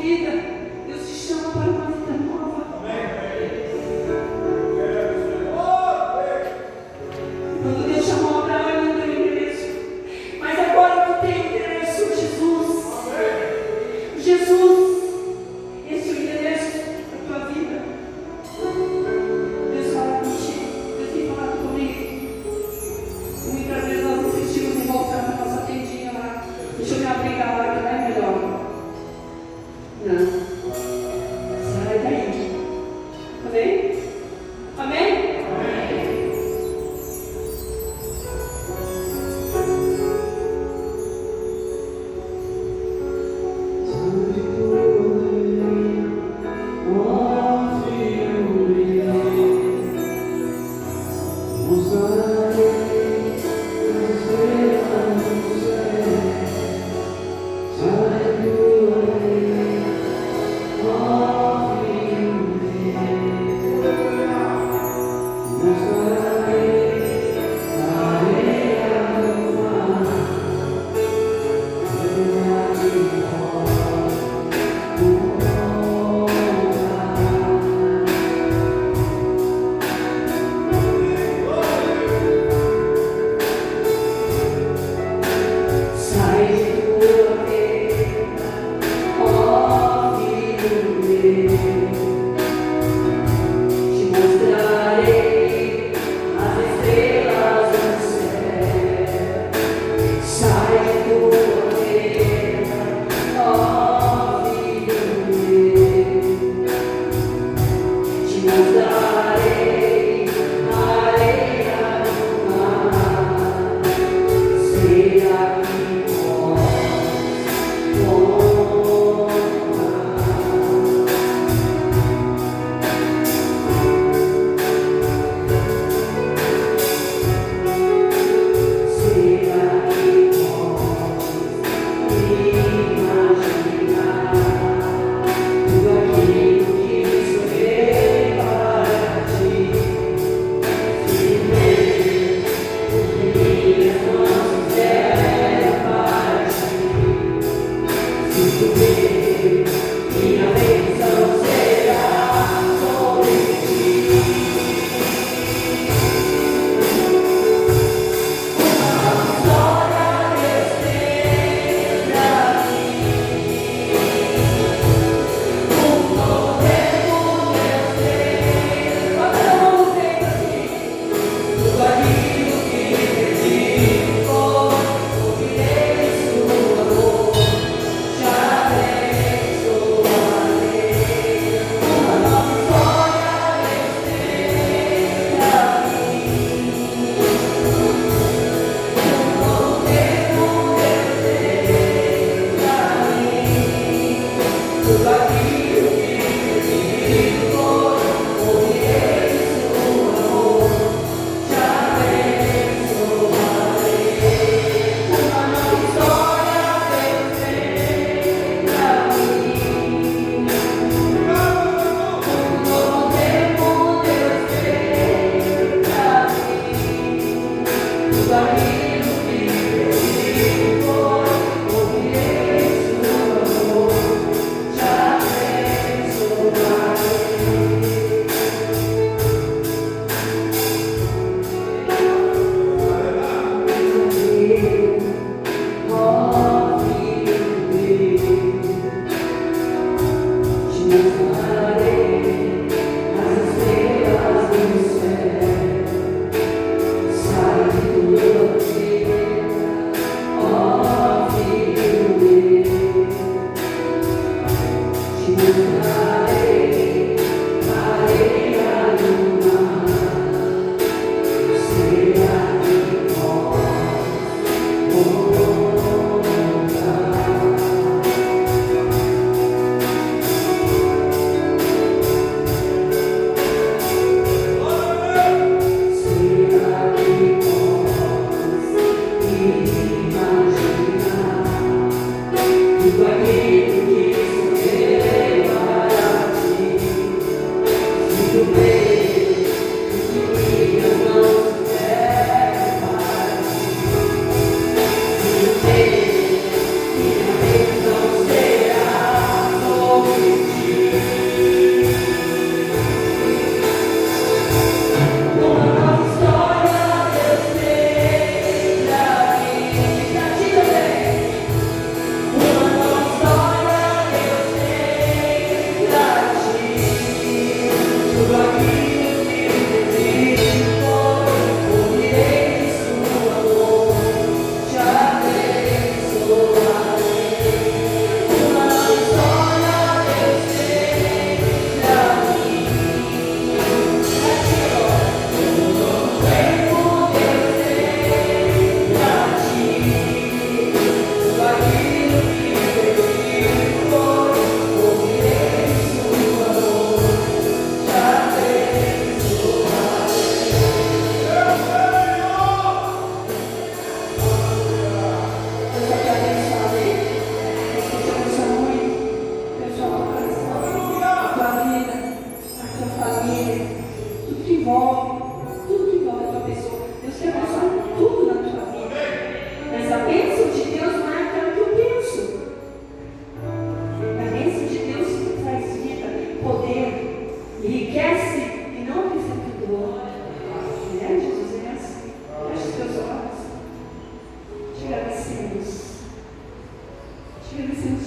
vida. Deus te chama para uma vida nova. Quando Deus chamou Abraão, ele não deu endereço. Mas agora tu tem endereço, Jesus. Jesus, esse é o endereço da tua vida. Deus fala contigo. Deus tem falado comigo. Muitas vezes nós insistimos em voltar na nossa tendinha lá. Deixa eu me abrigar lá, que não é melhor. Não. Sai daí. Amém? Amém?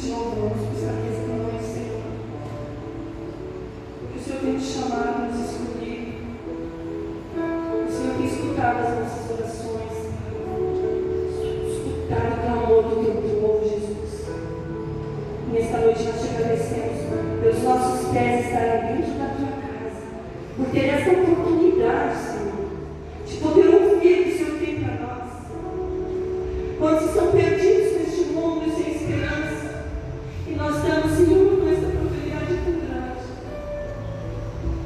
te louvamos por estar aqui esta noite, Senhor. Porque o Senhor tem te chamado, nos escolhido. O Senhor tem escutado as nossas orações, Senhor. Escutado o clamor do teu povo, Jesus. Nesta noite nós te agradecemos pelos nossos pés estarem dentro da tua casa, por ter essa oportunidade, Senhor, de poder ouvir o que o Senhor tem para nós. Quantos estão perdidos neste mundo e sem esperança, e nós estamos, Senhor, com essa oportunidade tão grande.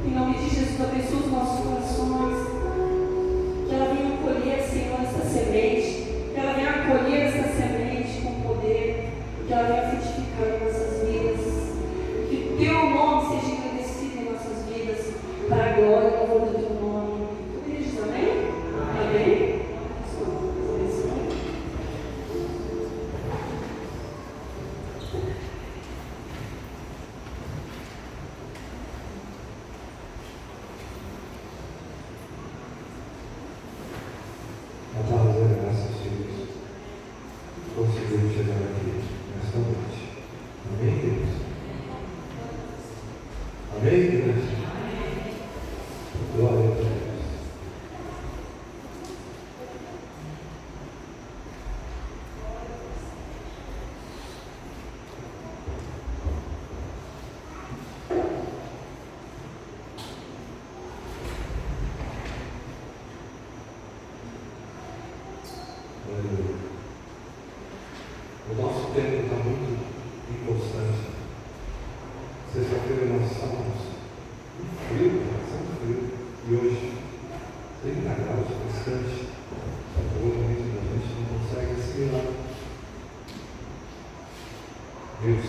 Em nome de Jesus, abençoa os nossos corações, que ela venha acolher, Senhor, essa semente, que ela venha acolher essa semente com poder, que ela venha frutificar em nossas vidas, que o teu nome seja engrandecido em nossas vidas, para a glória e louvor do teu nome. Tu diz amém? Amém? A palavra é graças a Deus. Conseguimos chegar aqui nesta noite. Amém, Deus? Amém, Deus? Glória a Deus. O nosso tempo está muito inconstante. Sexta-feira nós estávamos frio, bastante frio, e hoje 30 graus bastante. Provavelmente a gente não consegue assimilar. Deus,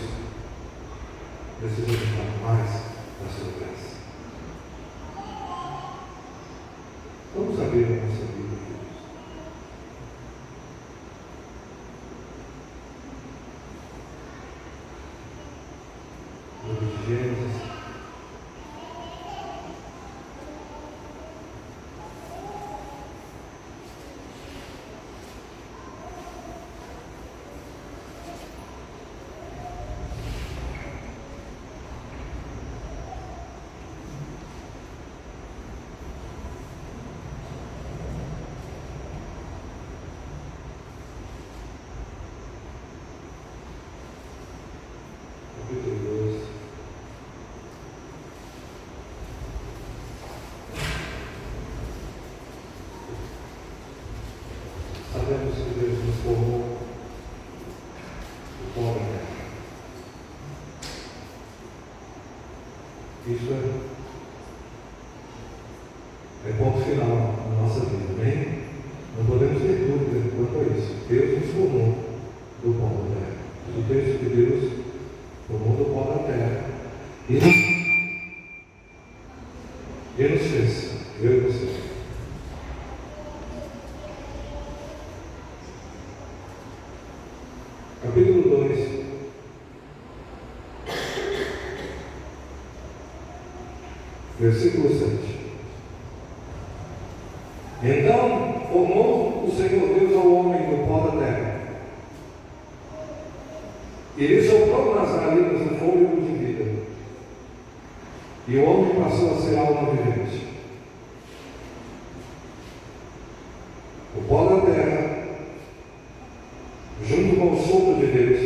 precisamos estar mais da sua graça. Vamos abrir a nossa Bíblia. Gênesis, capítulo 2. Sabemos que Deus nos formou o pó da terra. Isso é ponto final na nossa vida, amém? Não podemos ter dúvida quanto a isso. Deus nos formou do pó da terra. O texto de Deus formou do pó da terra e nos fez, eu e você. Capítulo 2, versículo 7. Então formou o Senhor Deus ao homem do pó da terra, e lhe soprou nas narinas o fôlego de vida, e o homem passou a ser alma vivente. O pó da terra, junto com o sopro de Deus,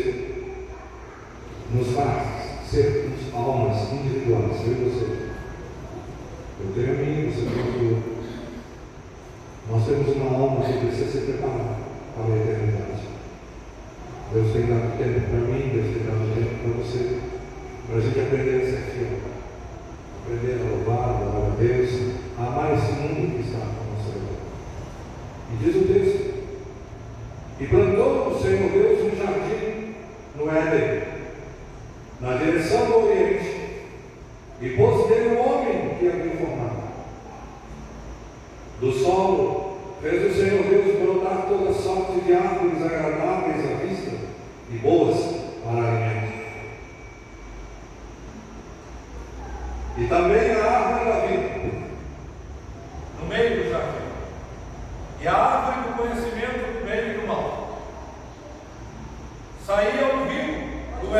nos faz sermos almas individuais, eu e você. Eu tenho a minha, você tem a tua. Nós temos uma alma que precisa ser preparada para a eternidade. Deus tem dado tempo para mim, Deus tem dado tempo para você, para a gente aprender a ser fiel, aprender a louvar, a adorar a Deus, a amar esse mundo que está ao nosso redor. E diz o texto: e plantou o Senhor Deus um jardim no Éden, na direção do Oriente, e pôs nele o homem que havia formado. Do solo fez o Senhor Deus brotar toda sorte de árvores agradáveis à vista e boas para alimento. E também a árvore da vida no meio do jardim, e a árvore do conhecimento do bem e do mal. Saía o rio do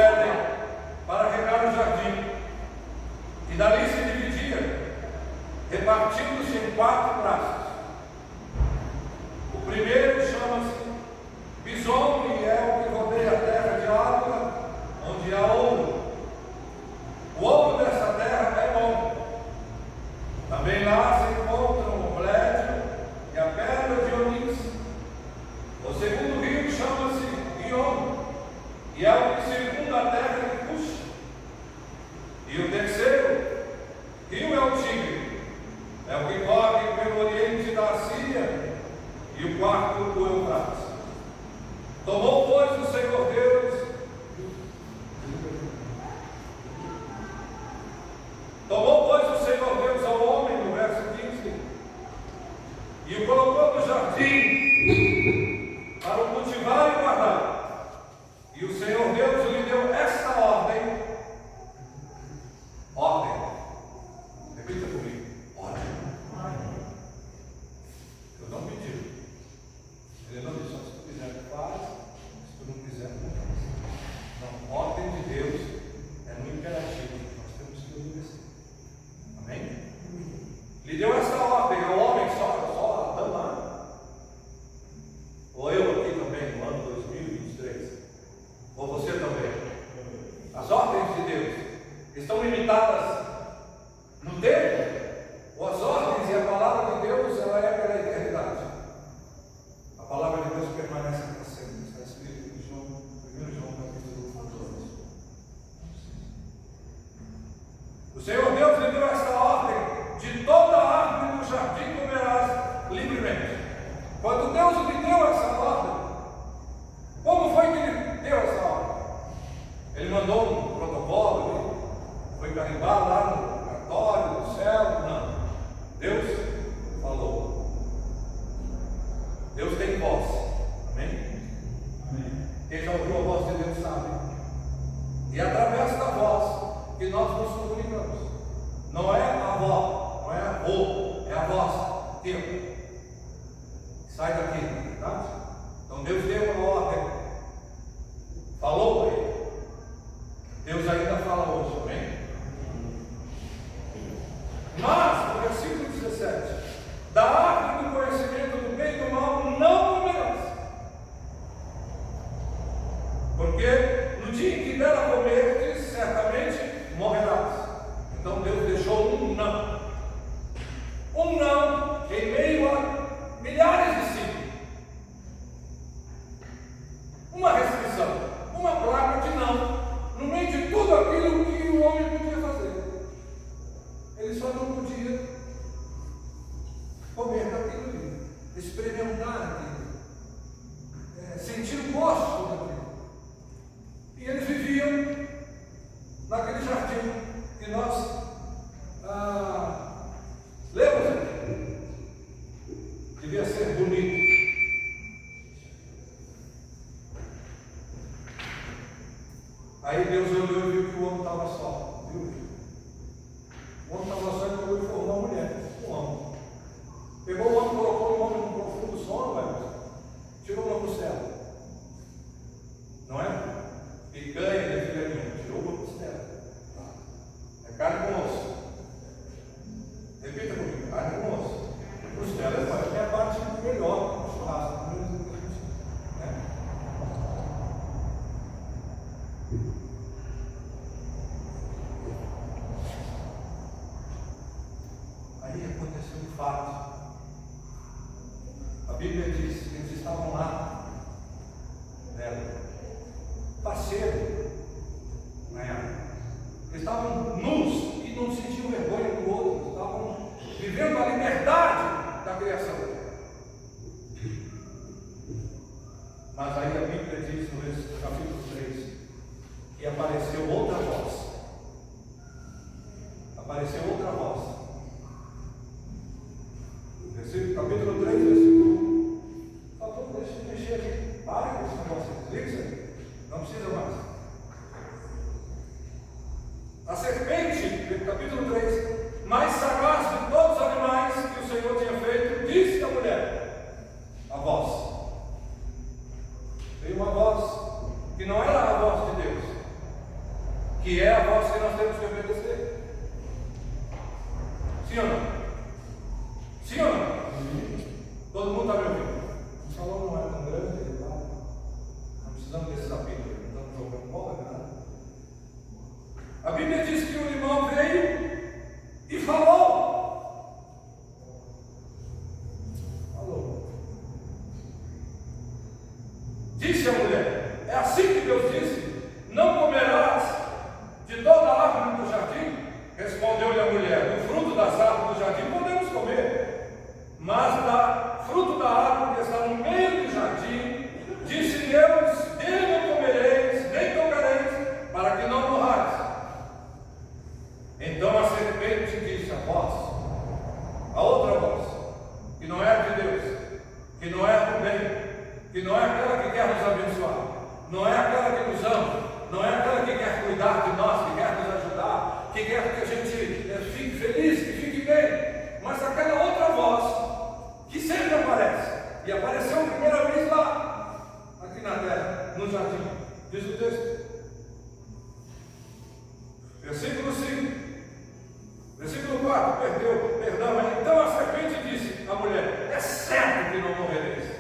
e é o que segundo a terra que puxa. E o terceiro rio é o Tigre, é o que corre pelo oriente da Síria, e o quarto o Eufrates. Tomou, pois, o Senhor Deus ao homem, no verso 15, e o colocou no jardim para o cultivar e guardar. E o Senhor Deus lhe deu esta ordem. Repita comigo. Ordem. Eu não pedi. Ele não disse: se tu quiser, faz. Se tu não quiser, não faz. Não, ordem de Deus é no imperativo. Nós temos que obedecer. Amém? Lhe deu essa ordem ao homem, só Adão lá. Ou eu aqui também, no ano 2023. Ou você também. As ordens de Deus estão limitadas no tempo? Ou as ordens e a palavra de Deus, ela é pela eternidade? A palavra de Deus permanece para sempre. Está escrito em 1 João capítulo 2. O Senhor Deus lhe deu esta ordem: de toda a árvore do jardim comerás livremente. Quando Deus lhe deu essa ordem, como foi que ele deu essa ordem? Ele mandou um protocolo, ele foi carimbar lá no cartório, no céu? Não. Deus falou. Deus tem voz. Amém? Amém. Quem já ouviu a voz de Deus sabe. E através da voz que nós nos comunicamos. Não é a avó, não é avô, é a voz. Tempo. Sai daqui, tá? Então Deus deu uma ordem. Falou para ele. Deus ainda fala hoje, amém? Mas, no versículo 17, da árvore do conhecimento do bem e do mal não comerás, porque no dia em que dela comerdes, certamente morrerás. Então Deus deixou um não em meio a milhares de sim. Uma restrição, uma placa de não, no meio de tudo aquilo que o homem podia fazer. Ele só não podia comer daquilo ali, experimentar aquilo, sentir o gosto daquilo. E eles viviam naquele jardim que nós lemos aqui. Devia ser bonito. Aí Deus olhou e viu que o homem estava só. Viu? O homem estava só e pegou e formou uma mulher, um homem. Pegou o homem, colocou o homem num profundo sono, tirou uma costela. Não é? Picanha de filé mignon, tirou uma costela. É carne com osso. Repita comigo, carne com osso. Costela é a parte melhor do churrasco. Aí aconteceu um fato. A Bíblia diz que eles estavam lá, parceiro, eles estavam nus e não sentiam vergonha do outro, estavam vivendo a liberdade da criação. Mas aí a Bíblia diz no capítulo 3 que apareceu outra voz. Apareceu outra voz. Capítulo 3, versículo 1. Só deixa de mexer aqui. Para com esse negócio. Desliga isso aí. Não precisa mais. A serpente, capítulo 3, mais sagaz de todos os animais que o Senhor tinha feito, disse à mulher: a voz. Veio uma voz que não era a voz de Deus, que é a voz que nós temos que obedecer. Sim ou não? Sim ou não? Todo mundo está me ouvindo? O salão não é tão grande, não precisamos desses apitos, não estamos jogando bola, nada. A Bíblia diz que o irmão veio e falou. Disse a mulher: é assim que Deus disse? jardim. Diz o texto. Versículo 5. Versículo 4, perdão. Então a serpente disse à mulher: é certo que não morrereis.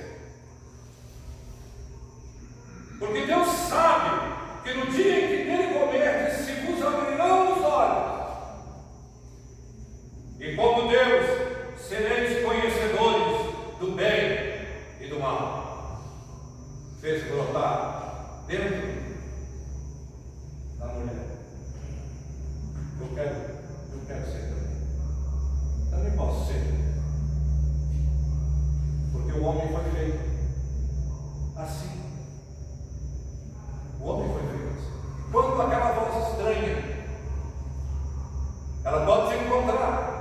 Porque Deus sabe que no dia em que dele comerdes, se vos abrirão os olhos. E como Deus, sereis conhecedores do bem e do mal. Fez brotar dentro da mulher. Eu quero ser também. Também posso ser. Porque o homem foi feito assim. O homem foi feito assim. Quando aquela voz estranha, ela pode te encontrar,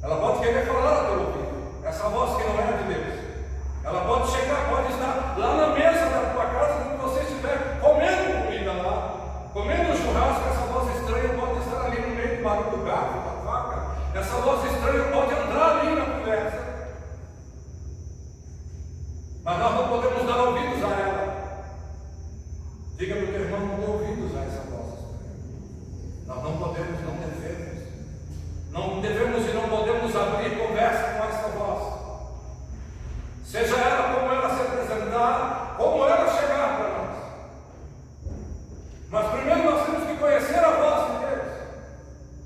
ela pode querer falar ao teu ouvido, essa voz que não é de Deus, ela pode chegar, pode estar lá na mesa da tua casa, quando você estiver comendo comida lá, comendo um churrasco, essa voz estranha pode estar ali no meio do barulho do garfo, da faca, essa voz estranha pode entrar ali na conversa, mas nós não podemos dar ouvidos a ela. Diga para o teu irmão: não dê ouvidos a essa voz estranha. Nós não podemos, não devemos e não podemos abrir conversa com essa voz. Seja ela como ela se apresentar, como ela chegar para nós. Mas primeiro nós temos que conhecer a voz de Deus.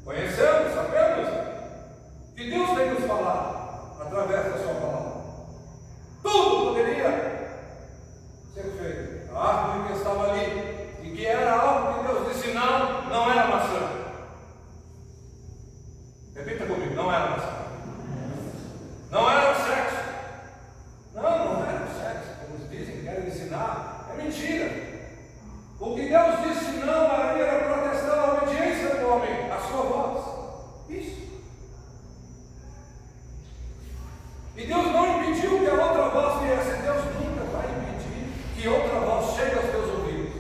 Conhecemos, sabemos que Deus tem nos falado através da sua palavra. Tudo poderia ser feito. A árvore que estava ali e que era algo que Deus disse não era maçã. Repita comigo: não era maçã. Não era o sexo. Não era o sexo, como eles dizem, querem ensinar. É mentira. O que Deus disse não era protestar a obediência do homem, a sua voz. Isso. E Deus não impediu que a outra voz viesse. Deus nunca vai impedir que outra voz chegue aos teus ouvidos.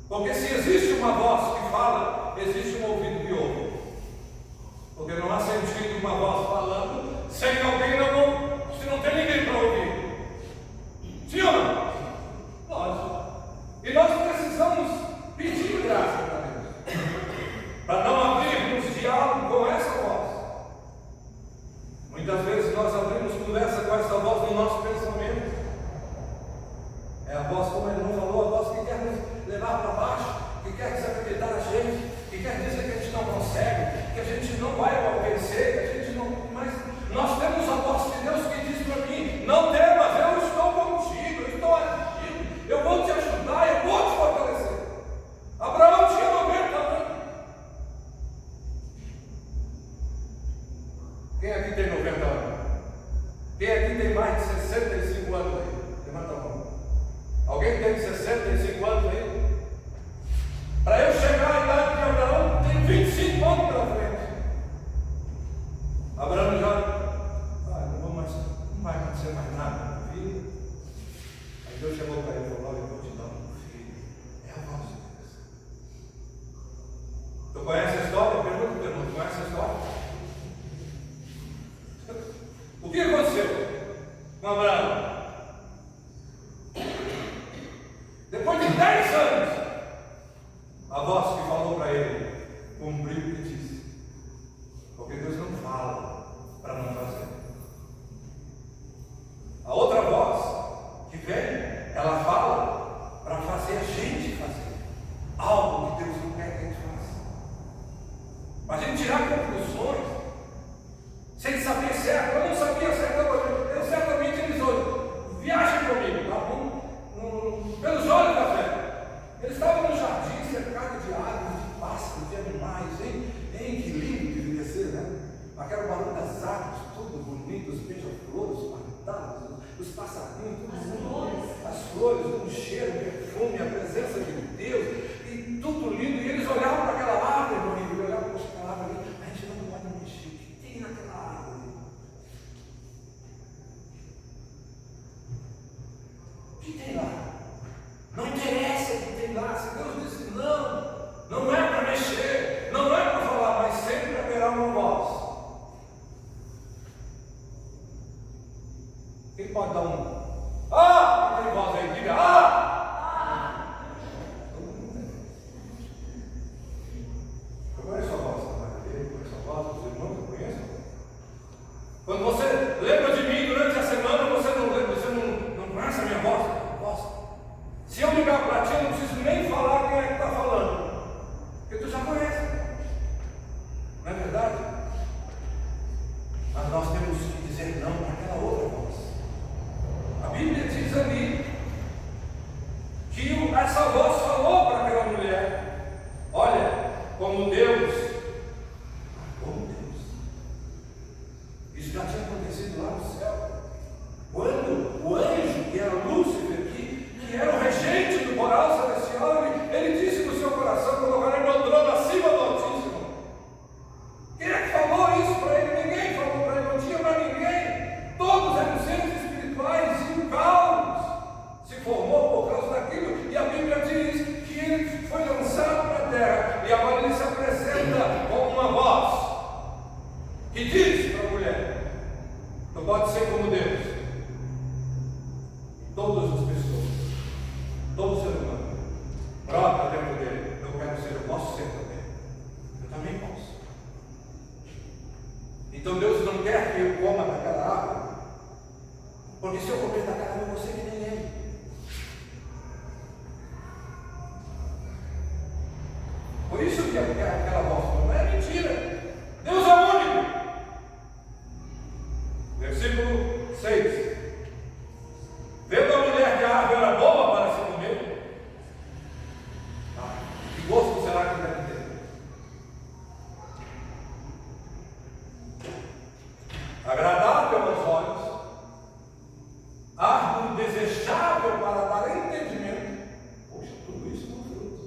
Porque se existe uma voz que fala, existe um ouvido que ouve. Porque não há sentido uma voz falando sem alguém se não tem ninguém para ouvir. Sim ou não? Lógico. E nós precisamos pedir graça para Deus, para não abrirmos diálogo com essa voz. Muitas vezes nós abrimos conversa com essa voz no nosso pensamento. É a voz, como ele não falou, a voz que quer nos levar para baixo, que quer desacreditar a gente, que quer dizer que a gente não consegue, que a gente não vai vencer, que a gente não. Mas nós temos a voz de Deus que diz para mim: não temas, eu estou contigo, eu estou agindo, eu vou te ajudar, eu vou te fortalecer. Abraão tinha 90 anos. Quem aqui tem 90 anos? Quem aqui tem mais de 65 anos aí? Levanta a mão. Alguém tem 65 anos aí? Para eu chegar à idade de Abraão, tem 25 anos pela frente. Abraão já não vai acontecer mais nada na minha vida. Aí Deus chegou para ele e falou: eu vou te dar um filho. É a voz de Deus. Tu conhece a história? Pergunta para o irmão: tu conhece a história? O que aconteceu com Abraão? Depois de 10 anos, a voz que falou para ele cumpriu o que disse. Porque Deus não fala para não fazer. A outra voz que vem, ela fala para fazer a gente fazer algo que Deus não quer que a gente faça. Para a gente tirar conclusões sem saber certo. Eu não sabia certo. Eu certamente eles olham. Viagem comigo, tá? Pelos olhos da fé. Eles estavam no jardim, cercado de árvores, de pássaros, de animais, hein? Que lindo que devia ser, né? Aquele barulho das árvores, tudo bonito, os beija-flores, os pardais, os passarinhos, tudo as flores, o cheiro, o perfume, a presença de Deus, e tudo lindo. E eles olhavam para aquela árvore, meu amigo, e olhavam para aquela árvore ali: a gente não pode mexer, o que tem naquela árvore? O que tem lá? Não interessa o que tem lá. Se Deus disse não é para mexer, não é para falar, mas sempre haverá uma voz. Quem pode dar fala em voz aí, diga, ah! Todo mundo tem. Eu conheço a voz da Maria, eu conheço a voz dos irmãos, eu conheço. Quando você lembra de mim durante a semana, você não conhece a minha voz? Se eu ligar para ti, eu não preciso nem falar quem é que está falando, porque tu já conhece, não é verdade? Mas nós temos que dizer não para aquela outra voz. A Bíblia diz ali que essa voz falou para aquela mulher: olha, como Deus, isso já tinha acontecido lá no céu, quando o anjo, que era Lúcifer, que era o regente do coral celestial, ele disse no seu coração: colocarei meu trono acima do Altíssimo. Quem é que falou isso para ele? Ninguém falou para ele, não tinha para ninguém. Todos eram seres espirituais e o caos se formou por causa daquilo. E a Bíblia diz que ele foi lançado para a terra, e agora ele se apresenta com uma voz que diz para a mulher: tu pode ser como Deus. Todas as pessoas, todo ser humano, brota dentro dele: eu quero ser, eu posso ser também. Eu também posso. Então Deus não quer que eu coma daquela árvore, porque se eu comer daquela árvore, eu vou ser que nem ele. Por isso que aquela voz não é mentira. Deus é único. Versículo 6. Vendo a mulher que a árvore era boa para se comer, que gosto será que deve ter? Agradável aos olhos, árvore desejável para dar entendimento. Poxa, tudo isso no fruto.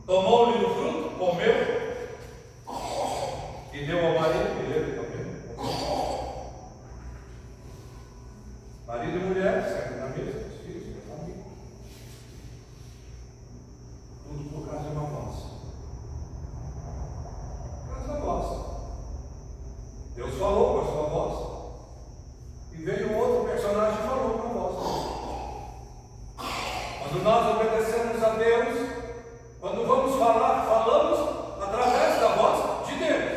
Tomou-lhe o fruto, comeu, e deu ao marido, e ele também. Marido e mulher, servem na mesa, os filhos, a família. Tudo por causa de uma voz. Por causa da voz. Deus falou com a sua voz. E veio outro personagem e falou com a voz. Quando nós obedecemos a Deus, quando vamos falar, falamos através da voz de Deus.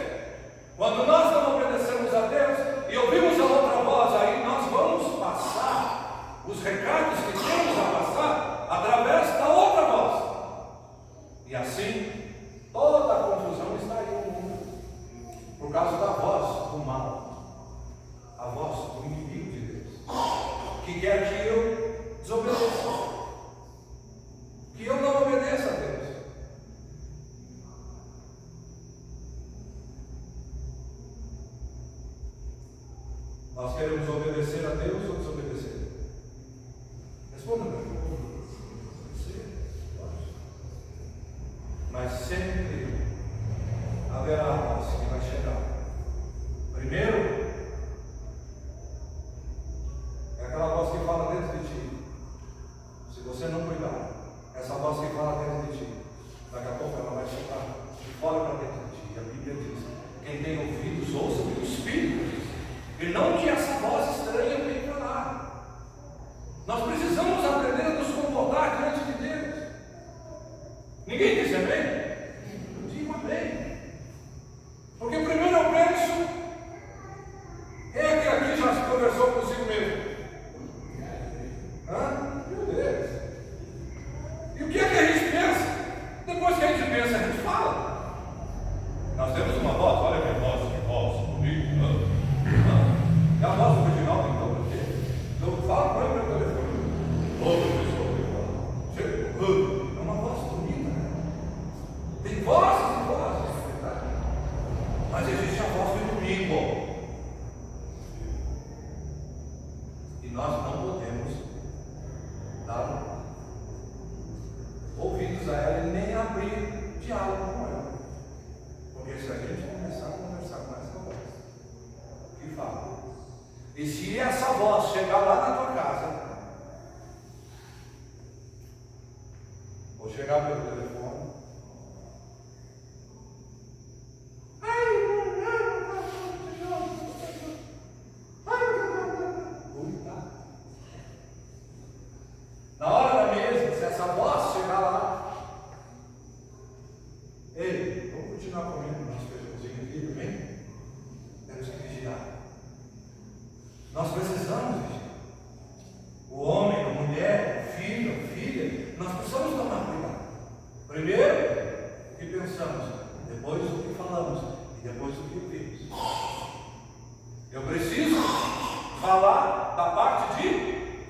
Quando nós não obedecemos a Deus e ouvimos a outra voz, aí nós vamos passar os recados que temos a passar através da outra voz. E assim, toda a confusão estaria no mundo, por causa da voz do mal, a voz do inimigo de Deus, que quer que eu desobedeça, que eu não obedeça a Deus. Nós queremos obedecer a Deus ou desobedecer? Responda para mim. Mas sempre haverá a voz que vai chegar. Primeiro, é aquela voz que fala dentro de ti. Se você não cuidar, essa voz que fala dentro de ti, daqui a pouco ela vai chegar de fora para dentro de ti. E a Bíblia diz: quem tem ouvidos, ouça o que o Espírito diz. E não que essa voz estranha venha falar. Nós precisamos aprender a nos comportar diante de Deus. Ninguém diz amém? Eu digo amém. Porque primeiro eu penso: quem é que aqui já se conversou consigo mesmo? Hã? Meu Deus. E o que é que a gente pensa? Depois que a gente pensa, a gente fala. Nós temos uma voz, olha a minha voz, que voz, bonito. É a voz original, então, por quê? Então, fala para o meu telefone. Outra pessoa. É uma voz bonita, né? Tem vozes e vozes, é verdade. Mas existe a voz do inimigo. E nós não podemos dar ouvidos a ela e nem abrir diálogo com ela. Porque se a gente começar a conversar com essa voz, que fala. E se essa voz chegar lá na tua casa, ou chegar pelo telefone, cuidado. Nós precisamos vigiar. O homem, a mulher, o filho, a filha, nós precisamos tomar cuidado. Primeiro, o que pensamos, depois o que falamos e depois o que ouvimos. Eu preciso falar da parte de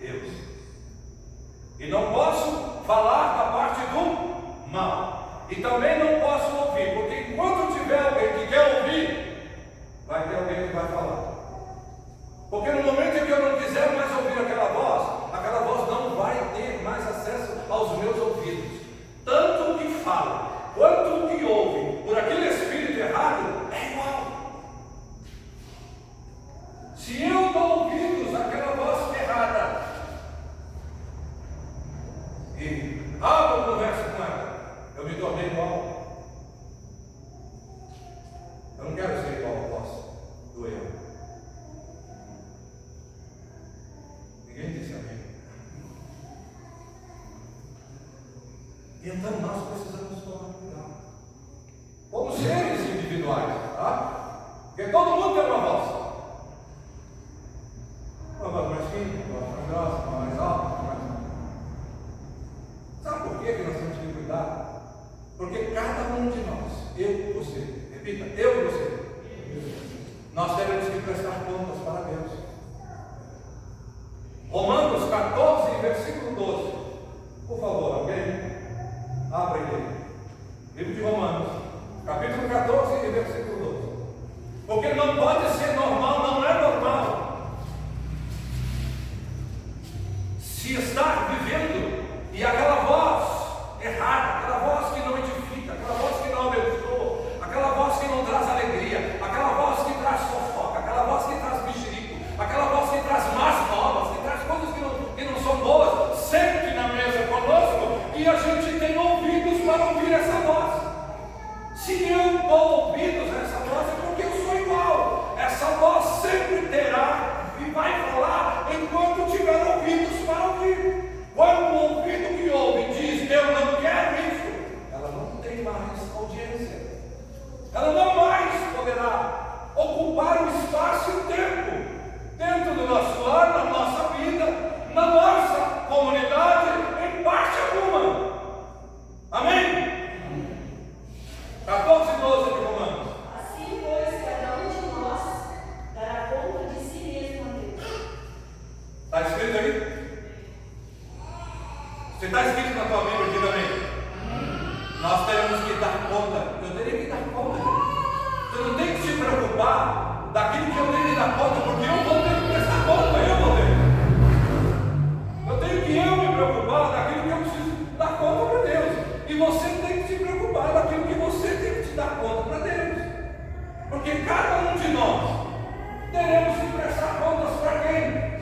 Deus. E não posso falar da parte do mal. E também não posso ouvir, porque enquanto tiver alguém que quer ouvir, vai ter alguém que vai falar. Porque no momento em que eu não quiser mais ouvir aquela voz não vai ter mais acesso aos meus ouvidos. Tanto o que fala, quanto o que ouve, por aquele espírito errado, é igual. Se eu dou ouvidos àquela voz errada, e abro conversa com ela, eu me tornei igual. Eu não quero ser igual à voz do eu. Ninguém disse amém. Então nós precisamos tomar cuidado. Como seres individuais, tá? Porque todo mundo tem uma voz. Uma voz mais fina, uma voz mais grossa, uma mais alta, uma mais alta. Sabe por que nós temos que cuidar? Porque cada um de nós, eu e você, repita, eu e você, nós teremos que prestar contas para Deus. Romanos 14, versículo 12. Por favor, alguém? Abre ele. Livro de Romanos, capítulo 14 e versículo 12. Porque não pode ser normal, não é normal se estar vivendo e aquela voz errada, aquela voz que não edifica, aquela voz que não abençoa, aquela voz que não traz alegria, aquela voz que traz fofoca, aquela voz que traz mexerico, aquela voz que traz más novas, que traz coisas que não são boas, sente na mesa conosco e a gente tem ouvidos para ouvir essa voz. Se eu dou ouvidos a essa voz é porque eu sou igual. Essa voz sempre terá e vai falar enquanto tiver ouvidos para ouvir. Quando o ouvido que ouve diz eu não quero isso, ela não tem mais audiência. Ela não mais poderá ocupar o espaço e o tempo dentro do nosso lar, na nossa vida, na nossa comunidade, em parte alguma. Amém? 14 e 12 de Romanos. Assim, pois, cada um de nós dará conta de si mesmo a Deus. Está escrito aí? Se está escrito na tua Bíblia, diga amém. Nós teremos que dar conta. Eu teria que dar conta. Você não tem que se preocupar daquilo que eu tenho que dar conta, porque eu vou ter que prestar conta. Eu tenho que me preocupar daquilo que eu preciso dar conta para Deus. E você tem que se preocupar daquilo que você tem que te dar conta para Deus. Porque cada um de nós teremos que prestar contas para quem?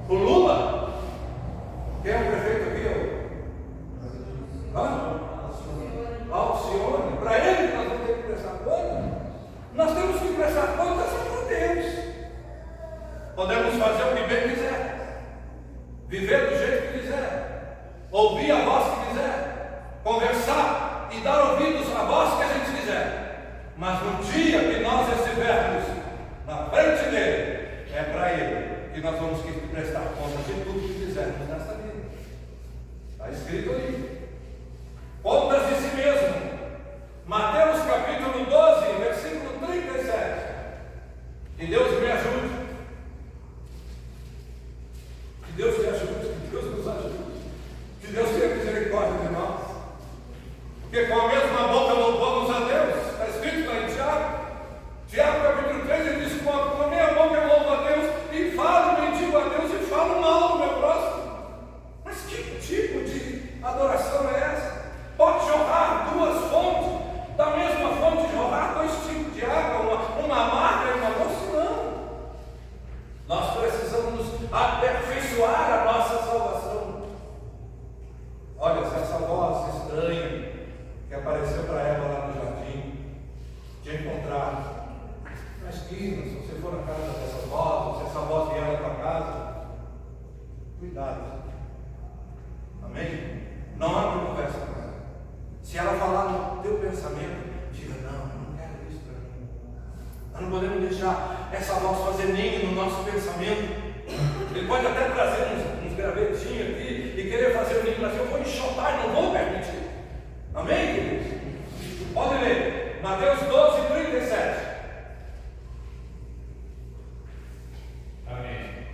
O Lula? Quem é o prefeito aqui? Alcione. Para ele nós vamos ter que prestar contas. Nós temos que prestar contas para Deus. Podemos fazer o que bem quiser, viver do jeito que quiser, ouvir a voz que quiser, conversar e dar ouvidos à voz que a gente quiser. Mas no dia que nós estivermos na frente dele, é para ele que nós vamos ter que prestar contas de tudo que fizermos nesta vida. Está escrito ali. Contas de si mesmo. Mateus capítulo 12, versículo 37. Que Deus me ajude. Que Deus te ajude. Que Deus nos ajude. Que Deus tenha misericórdia de nós. Porque com a mesma boca louvamos a Deus. Está escrito lá em Tiago. Tiago capítulo 3, ele diz: com a minha boca eu louvo a Deus e falo, bendigo a Deus e falo mal do meu próximo. Mas que tipo de adoração é essa? Pode jorrar duas fontes, da mesma fonte jorrar dois tipos de água, uma amarga e uma doce? Não. Nós precisamos aperfeiçoar a nossa salvação. Olha, se essa voz estranha que apareceu para ela lá no jardim, te encontrar na esquina, se você for na casa dessa voz, ou se essa voz vier na tua casa, cuidado. Amém? Não abre conversa com ela. Se ela falar no teu pensamento, diga: não, eu não quero isso para mim. Nós não podemos deixar essa voz fazer ninho no nosso hino. Ele pode até trazer uns gravetinhos aqui e querer fazer o hino, mas eu vou enxotar e não vou permitir. Amém, queridos? Pode ler, Mateus 12, 37. Amém.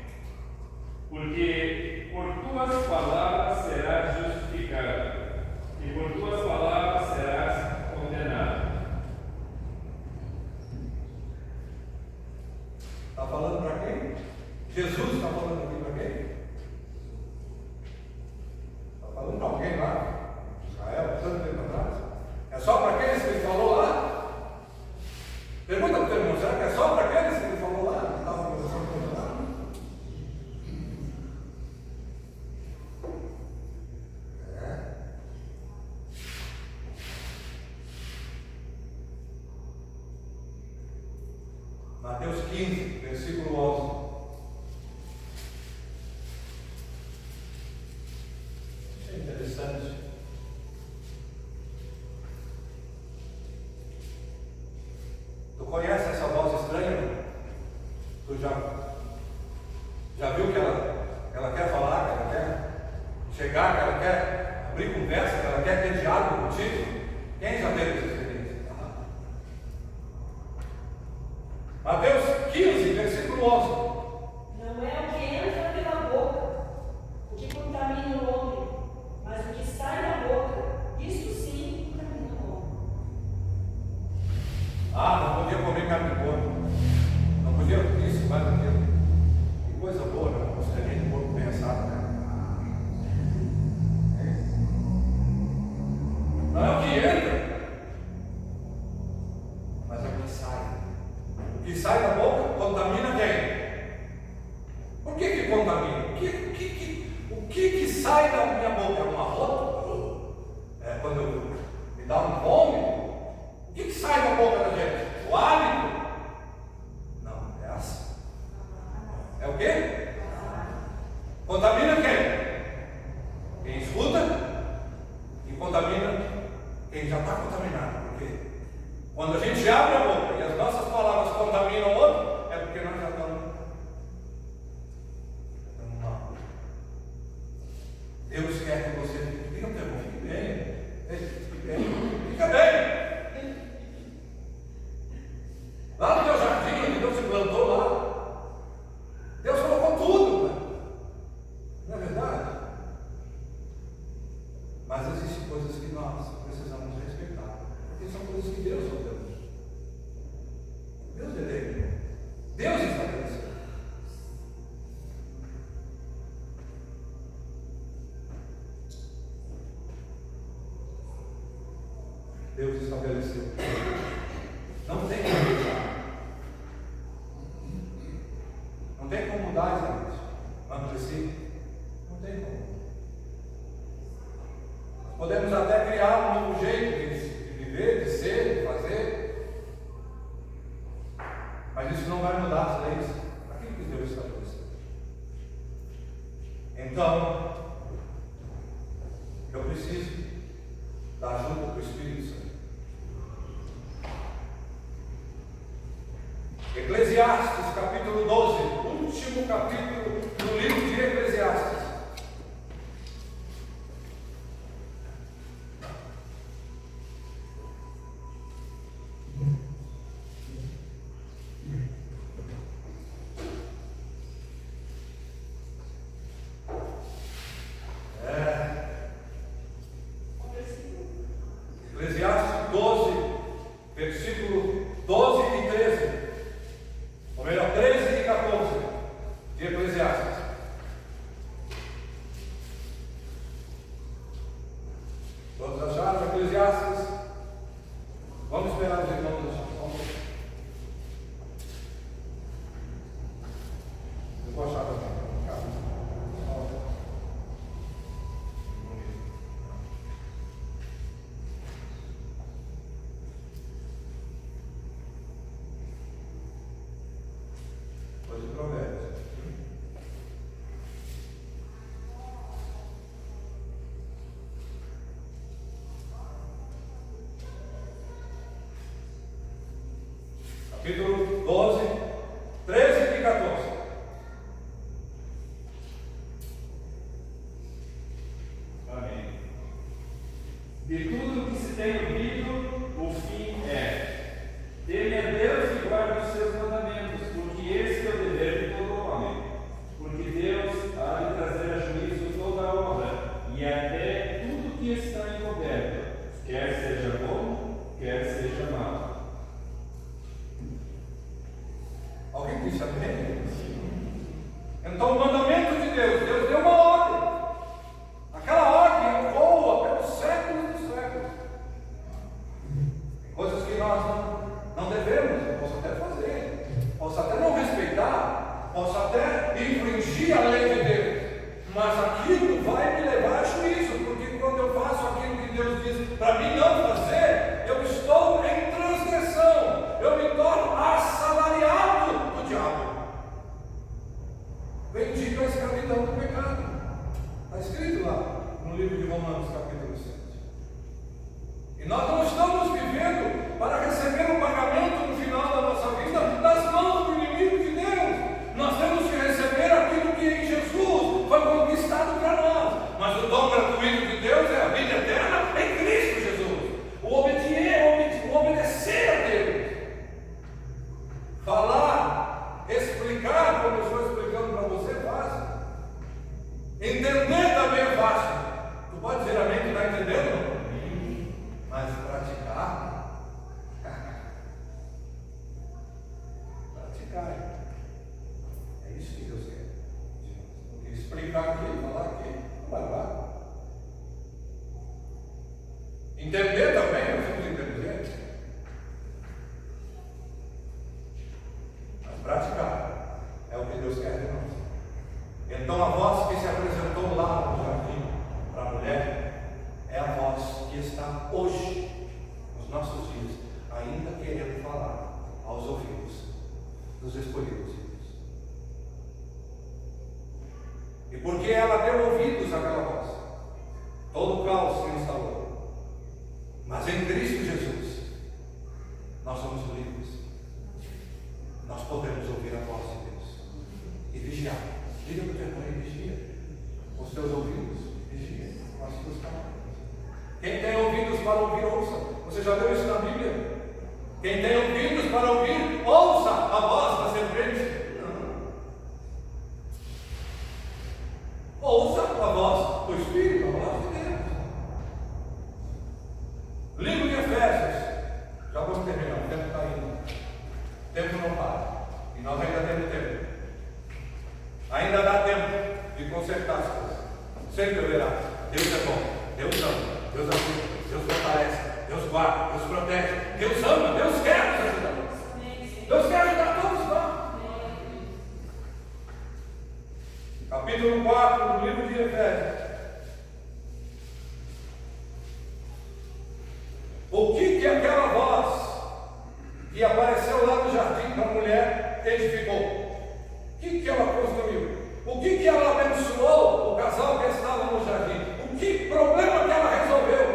Porque por tuas palavras serás justificado, e por tuas palavras serás condenado. Está falando para quem? Jesus está falando aqui para quem? Está falando para alguém lá? Israel, tanto tempo atrás? É só para aqueles que ele falou lá? Pergunta para o teu irmão, será que é só para aqueles que ele falou lá? Que estavam conversando com ele lá? Mateus 15, versículo 11. Isso é interessante. Tu conhece essa voz estranha? Tu já viu que ela quer falar, que ela quer chegar, que ela quer abrir conversa, que ela quer ter diálogo contigo? Quem já teve essa experiência? Mateus 15, versículo 11. Não é o que entra pela boca o que contamina o homem, mas o que sai da boca, isso sim contamina o homem. Não podia comer carne de porco. Não podia isso, mas não podia. Que coisa boa, né? Gostaria de porco pensado, né? Não é o que entra, mas é o que sai. O que sai da boca contamina quem? Por que contamina? O que sai da minha boca? É uma rota? É quando me dá um vômito? O que sai da boca da gente? O hálito? Não, é assim. É o quê? Contamina quem? Quem escuta e contamina quem já está contaminado. Por quê? Quando a gente abre a boca e as nossas palavras contaminam o outro, é porque nós já estamos mal. Deus quer que você fique bem, fique bem, fica bem. Lá no teu jardim, onde Deus se plantou lá, Deus colocou tudo, né? Não é verdade? Mas existem coisas que nós precisamos respeitar, porque são coisas que Deus ordenou. Deus determinou. Deus estabeleceu. Deus estabeleceu. Não tem como mudar. Não tem como mudar, gente. Vamos dizer, não tem como. Podemos até criar um novo jeito de viver, de ser, de fazer, mas isso não vai mudar as leis, aquilo que Deus estabeleceu. Então, eu preciso da ajuda do Espírito Santo. Eclesiastes, capítulo 12, último capítulo do livro de Eclesiastes. Eclesiastes 12, versículo 12 e 13. Ou melhor, 13 e 14 de Eclesiastes. Então o mandamento de Deus deu uma ordem. Aquela ordem ecoa pelos séculos dos séculos. Coisas que nós não devemos, eu posso até fazer, posso até não respeitar, posso até infringir a lei de Deus, mas aquilo vai me levar a juízo, porque quando eu faço aquilo que Deus diz para mim não fazer, eu estou em transgressão, eu me torno assalariado do diabo. Vendido à escravidão do pecado. Está escrito lá no livro de Romanos, capítulo 7. E nós não estamos vivendo para receber um pagamento no final da nossa vida das mãos do inimigo de Deus. Nós temos que receber aquilo que em Jesus foi conquistado para nós. Mas o dom gratuito de Deus é a vida eterna em Cristo Jesus. O obedecer a Deus. Falar, explicar, como eu estou explicando para você, é fácil. Entender também é fácil. Tu pode dizer amém que está entendendo? Mas praticar, é isso que Deus quer. Porque explicar aqui, falar aqui, não vai lá. Entender também, nós somos inteligentes. Mas praticar é o que Deus quer de nós. Então a voz que se apresentou lá no jardim para a mulher é a voz que está hoje, nos nossos dias, ainda querendo falar aos ouvidos dos escolhidos de Deus. E porque ela deu ouvidos àquela voz, todo o caos se instalou. Mas em Cristo Jesus, nós somos livres. Nós podemos ouvir a voz de Deus e vigiar. Diga para o teu irmão e vigia. Os teus ouvidos, vigia. Com as tuas palavras. Quem tem ouvidos para ouvir, ouça. Você já leu isso na Bíblia? Quem tem ouvidos para ouvir, ouça a voz da serpente. Ouça a voz do Espírito, a voz de Deus. Livro de Efésios. Já vamos terminar, o tempo está indo. O tempo não para. E nós ainda temos tempo. Ainda dá tempo de consertar as coisas. Sempre haverá. Deus é bom. Deus ama. Deus ajuda. Deus fortalece. Deus guarda. Deus protege. Deus ama. Deus quer nos ajudar. Deus quer ajudar todos nós. Capítulo 4 do livro de Efésios. O que aquela voz que apareceu lá no jardim para a mulher edificou? O que ela construiu? O que ela abençoou o casal que estava no jardim? O que problema que ela resolveu?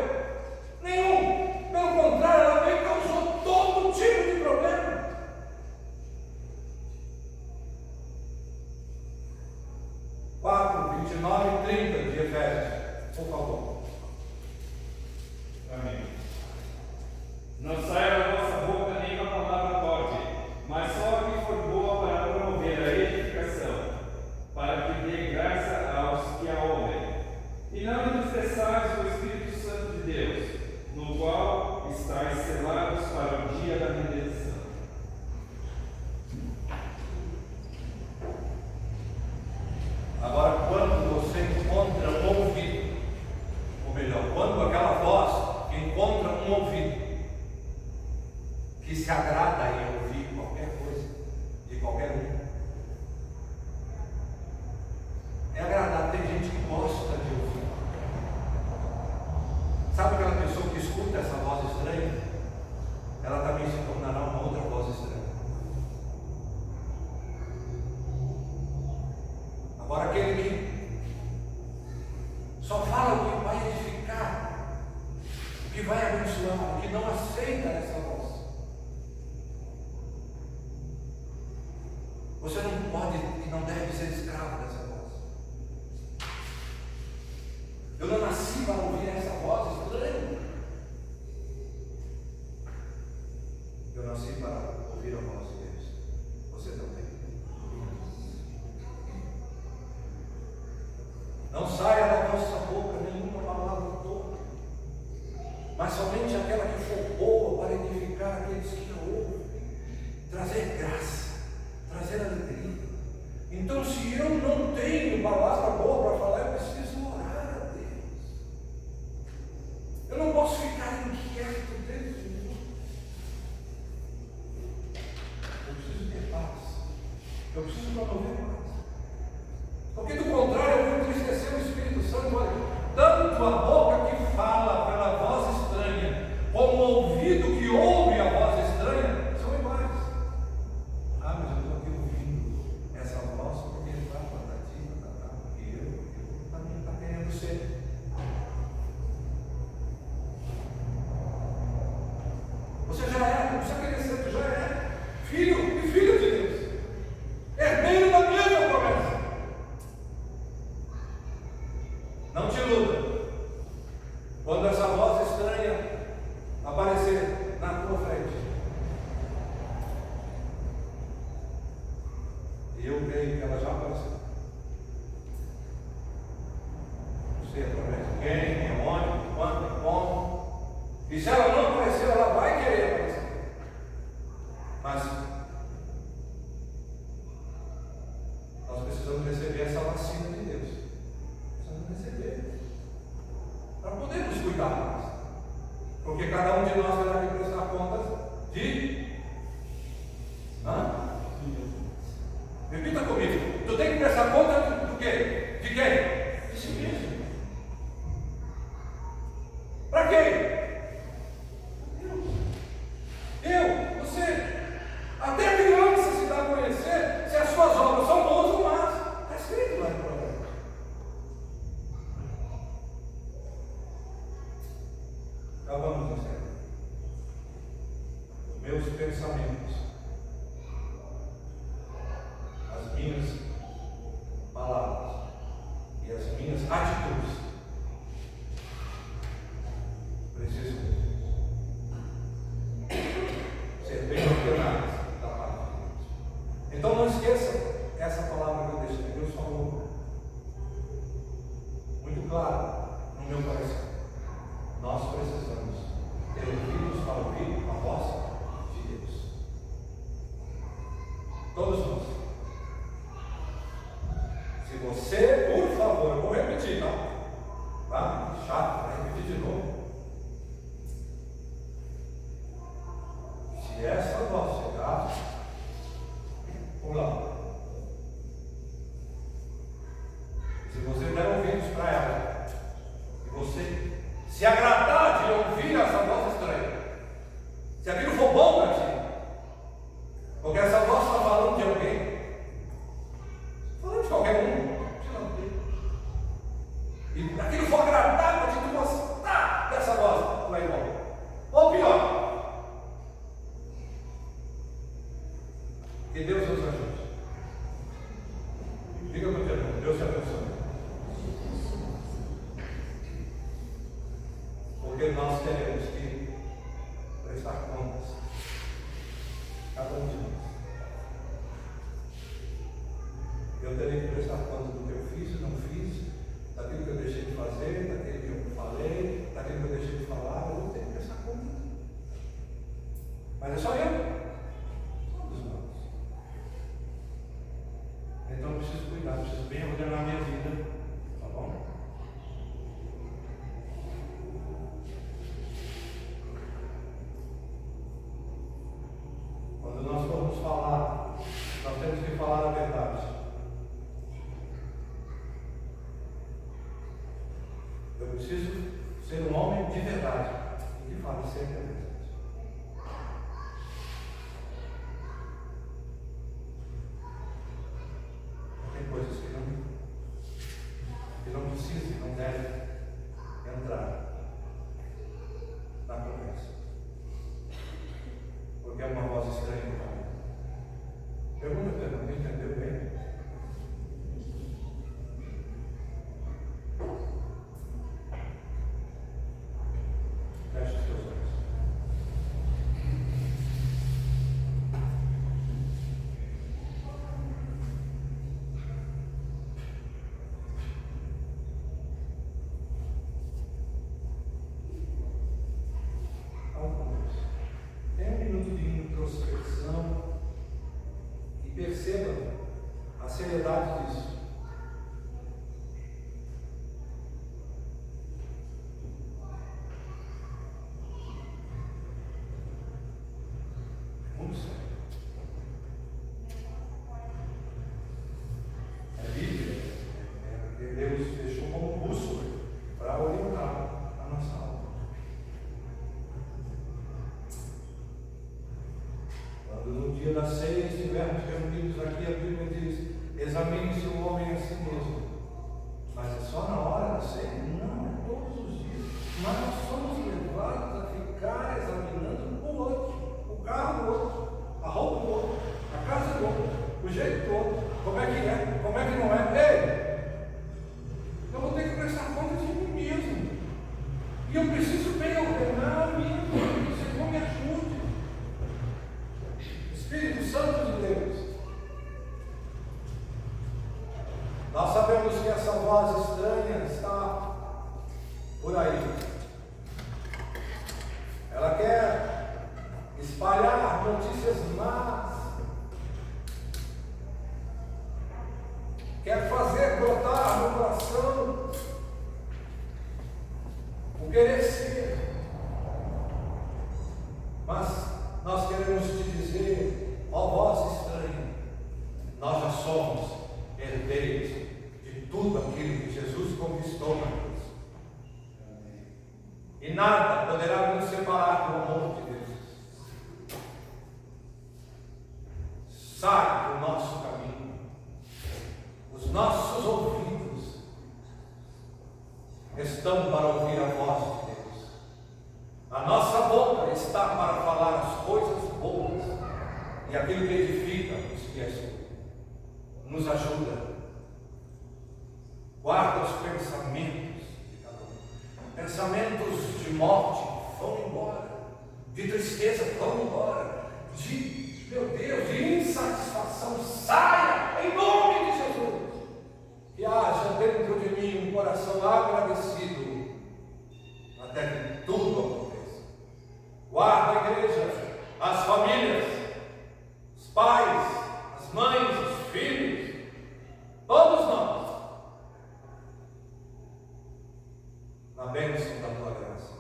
Nenhum. Pelo contrário, ela veio e causou todo tipo de problema. (4, 29 e 30 de Efésios, por favor. Amém. Não saia da vossa boca nenhuma palavra torpe, mas só a que for boa para promover a edificação, para que dê graça aos que a ouvem. E não entristeçais o Espírito Santo de Deus, no qual estáis selados para o dia da redenção. Agora, quando você encontra um ouvido, ou melhor, quando aquela voz encontra um ouvido que se agrada em ouvir qualquer coisa, de qualquer um, é agradável. Tem gente que gosta de ouvir. Sabe aquela pessoa que escuta essa voz estranha? Ela também se tornará uma outra voz estranha. Agora, aquele que só fala o que vai edificar, o que vai abençoar, o que não aceita essa voz, você não pode e não deve ser escravo dessa voz. Eu não nasci para ouvir essa voz estranha. Eu nasci para ouvir a voz de Deus. Você também. Não saia da vossa boca nenhuma palavra torpe, mas somente aquela que for boa para edificar aqueles que a ouvem, trazer graça, trazer alegria. Então, se se eu não tenho palavra boa para falar, eu preciso orar a Deus. Eu não posso ficar inquieto dentro de mim. Eu preciso ter paz. Eu preciso promover paz. Porque do contrário, eu vou entristecer o Espírito Santo. Olha, tanto a boca que fala pela voz estranha, como o ouvido que ouve a voz estranha, são iguais. Ah, mas eu estou aqui ouvindo essa voz porque ele está patati, porque eu também está querendo ser. Você já é, não precisa querer ser, você já é filho e filha de Deus, herdeiro da mesma promessa. Não te iluda. Quando essa voz estranha aparecer na tua frente, e eu creio que ela já apareceu. Não sei através de quem, onde, quando, como. E se ela não apareceu, ela vai querer aparecer. Mas nós precisamos receber essa vacina de Deus. Precisamos receber. Para podermos cuidar mais. Porque cada um de nós terá que prestar contas de. Repita comigo. Tu tem que prestar conta do quê? De quem? De si mesmo. Para quem? Eu, você. Até a criança se dá a conhecer se as suas obras são boas ou más. Está escrito lá no Provérbio. Acabamos a série. Os meus pensamentos, as minhas palavras e as minhas atitudes precisam ser bem ordenadas da parte de Deus. Então não esqueça essa palavra que eu deixei. Deus falou muito claro no meu coração. Nós precisamos ter ouvidos para ouvir a voz de Deus. Todos nós. Se você, por favor, eu vou repetir, não? Tá? Chato, vai repetir de novo. Se essa voz chegar, pula. Se você der ouvidos para ela, e você se agradar de ouvir essa voz estranha, se aquilo for bom para ti, porque essa voz está falando de alguém, falando de qualquer um, e aquilo for agradável para ti, tu gostar dessa voz, tu vai embora. Ou pior, que Deus nos ajude. Diga para o teu irmão, Deus te abençoe. Porque nós teremos que prestar contas, cada um de nós. Eu terei que prestar conta do que eu fiz e não fiz, daquilo que eu deixei de fazer, daquilo que eu falei, daquilo que eu deixei de falar. Eu vou ter que prestar conta. Mas é só eu. Todos nós. Então eu preciso cuidar, preciso bem ordenar a minha vida. Tá bom? Quando nós formos falar, nós temos que falar a verdade. Eu preciso ser um homem de verdade e que fale sempre a verdade. Tem coisas que não precisam, que não devem entrar na conversa. Porque é uma voz estranha para mim. Pergunta para ele, entendeu bem? Deus deixou como bússola para orientar a nossa alma. Quando no dia da ceia estivermos reunidos aqui, a Bíblia diz: examine-se o homem a si mesmo. Mas é só na hora da ceia? Não, é todos os dias. Mas nós somos levados a ficar examinando o outro, o carro do outro, a roupa do outro, a casa do outro, o jeito do outro, como é que não é. Ei, eu vou ter que prestar conta de mim mesmo. E eu preciso bem ordenar a minha vida. O Senhor me ajude. Espírito Santo de Deus. Nós sabemos que essa voz estranha está por aí. Ela quer espalhar notícias más. Quer fazer brotar no coração o querer ser. Mas nós queremos te dizer, ó voz estranha, nós já somos herdeiros de tudo aquilo que Jesus conquistou na cruz. E nada poderá nos separar do amor de Deus. Sai do nosso caminho. Os nossos ouvidos estão para ouvir a voz de Deus. A nossa boca está para falar as coisas boas e aquilo que edifica os que as ouvem. Nos ajuda. Guarda os pensamentos de cada um. Pensamentos de morte vão embora, de tristeza vão embora, de, meu Deus, de insatisfação saia em nome de Jesus. Que haja dentro de mim um coração agradecido até que tudo aconteça. Guarda a igreja, as famílias, os pais, as mães, os filhos, todos nós, na bênção da tua graça.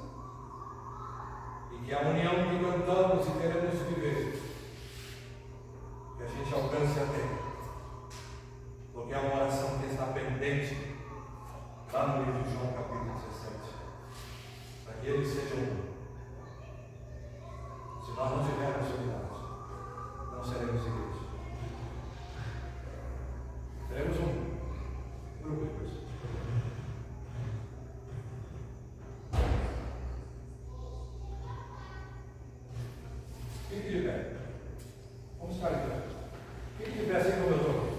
E que a união que cantamos e queremos viver, que a gente alcance a ter. Porque é uma oração que está pendente lá no livro de João capítulo 17. Para que eles sejam um. Se nós não tivermos unidade, não seremos igreja. Teremos um grupo de pessoas. Fique de pé. Vamos ficar de pé. Fique de pé assim como eu estou.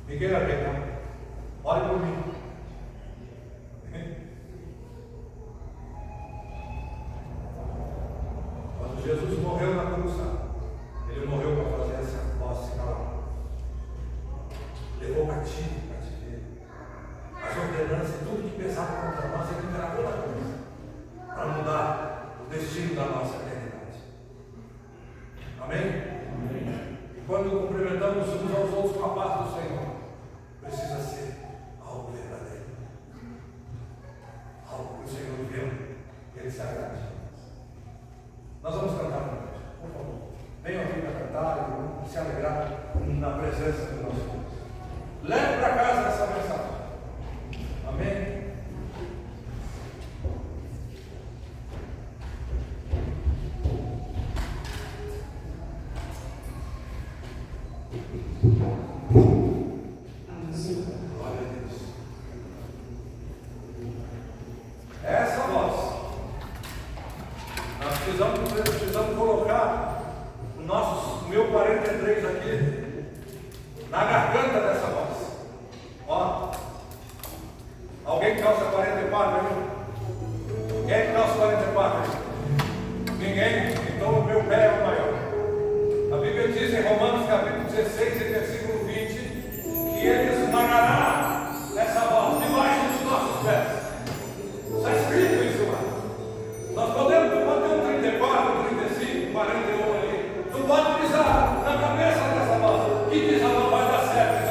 Miguel Arqueta, ore por mim. Quando Jesus morreu na cruz, ele morreu para fazer essa voz se calar. Levou cativo o cativeiro. As ordenanças, tudo que pesava contra nós, ele gravou na cruz para mudar o destino da nossa eternidade. Amém? E quando cumprimentamos uns aos outros com a paz do Senhor, precisa ser algo verdadeiro, algo que o Senhor viu, que Ele se agrade. Nós vamos cantar uma vez, por favor. Venham aqui para cantar e se alegrar na presença do nosso Deus. Leve para casa essa mensagem. Amém? Glória a Deus. Essa voz, nós precisamos colocar o nosso 1043 aqui na garganta dessa voz. Ó, alguém calça 44 aí? Quem calça 44 aí? Ninguém? Então o meu pé é o maior. A Bíblia diz em Romanos capítulo 16 e versículo 20 que Ele esmagará essa voz debaixo dos nossos pés. Está escrito isso lá. Nós podemos, tu pode ter um 34, 35, 41 ali. Tu pode pisar na cabeça dessa voz que diz: não vai dar certo.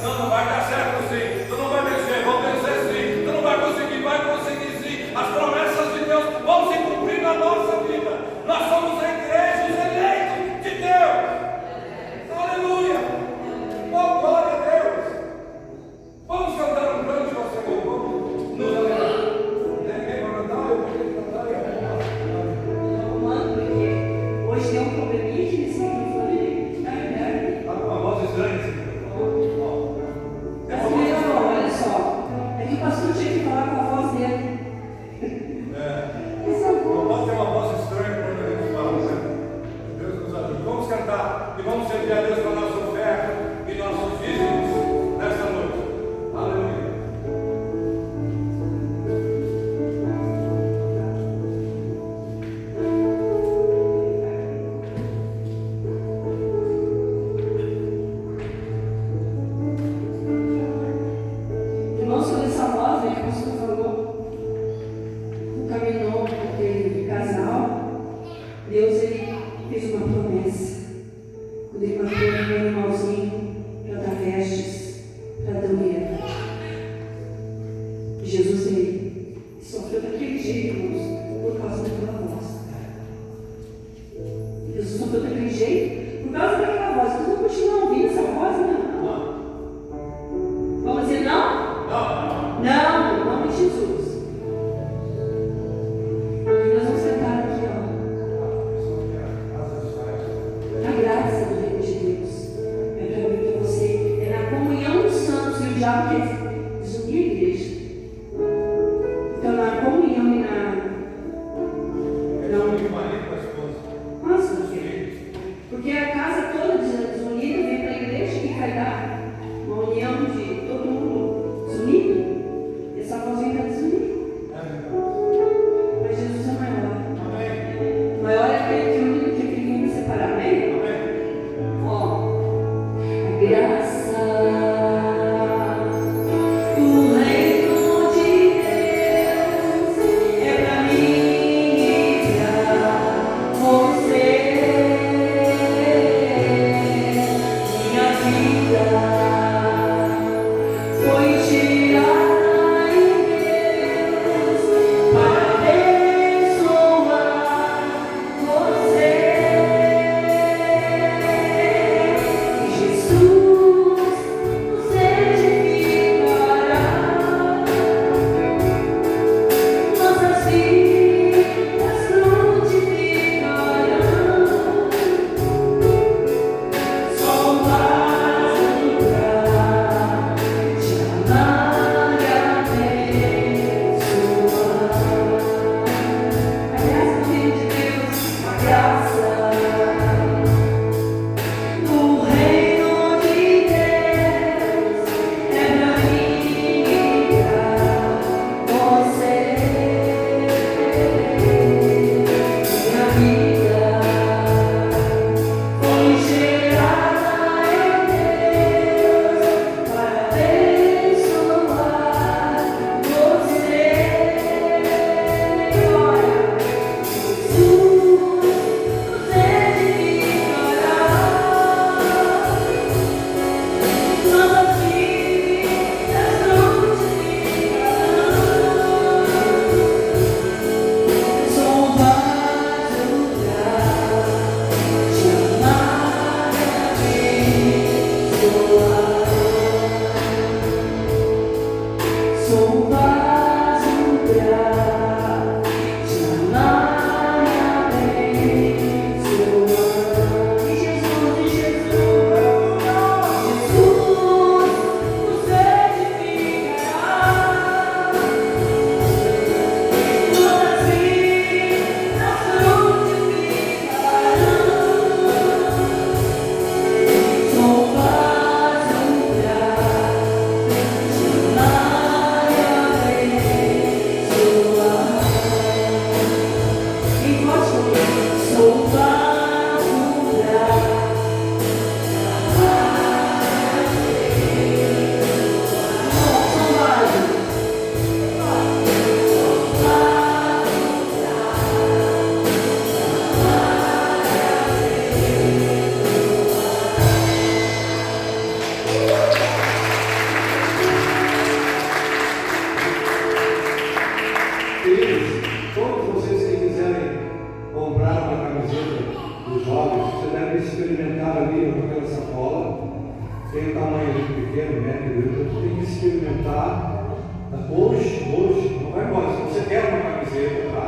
Não vai dar certo sim. Tu não vai vencer, vão vencer sim. Tu não vai conseguir sim. As promessas de Deus vão se cumprir na nossa vida. Nós Ele matou um animalzinho para dar vestes para Adão e Eva. Jesus ele sofreu daquele jeito, irmãos, por causa daquela voz. Jesus sofreu daquele jeito por causa daquela voz. Vocês vão continuar ouvindo essa voz? Não. Vamos dizer não? Não. Não, em nome de Jesus. E nós vamos sentar aqui, ó. A graça do reino de Deus é para mim, para você. É na comunhão dos santos. E o diabo quer desunir a igreja. Então, na comunhão e na. Nossa, porque a casa toda desunida vem para a igreja e vai dar uma união de todo mundo desunido. Essa vozinha está desunida. Mas Jesus é maior. Maior é aquele que une do que aquele que vai separar. Amém? Ó, a graça. Hoje, não vai embora. Se você quer uma camiseta, tá?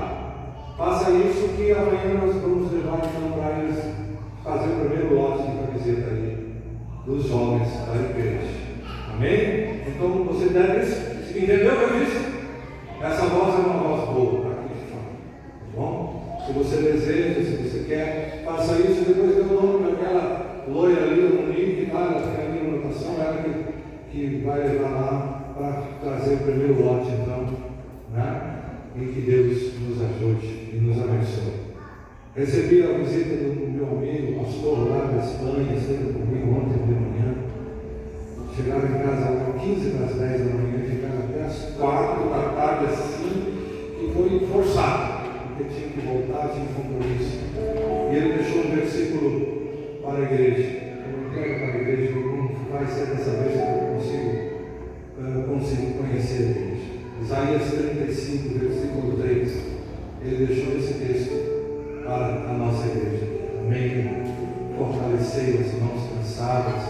Faça isso que amanhã nós vamos levar então para eles fazer o primeiro lote de camiseta aí dos jovens da igreja. Amém? Então você deve entender o que eu disse? Essa voz é uma voz boa para aqui de fora. Tá bom? Se você deseja, se você quer, faça isso. Depois dê o nome daquela loira ali, no link, tá? Ela tem ali uma anotação, ela que vai levar lá para trazer o primeiro lote, então, né? E que Deus nos ajude e nos abençoe. Recebi a visita do meu amigo, pastor lá da Espanha, esteve comigo ontem de manhã. Chegava em casa às 15 para as 10 da manhã, ficava até às 4 da tarde, assim, e foi forçado, porque tinha que voltar, tinha compromisso. E ele deixou um versículo para a igreja. Eu entrego para a igreja, não vai ser dessa vez que eu consigo conhecer a igreja. Isaías 35, versículo 3, ele deixou esse texto para a nossa igreja. Amém? Fortalecer as mãos cansadas,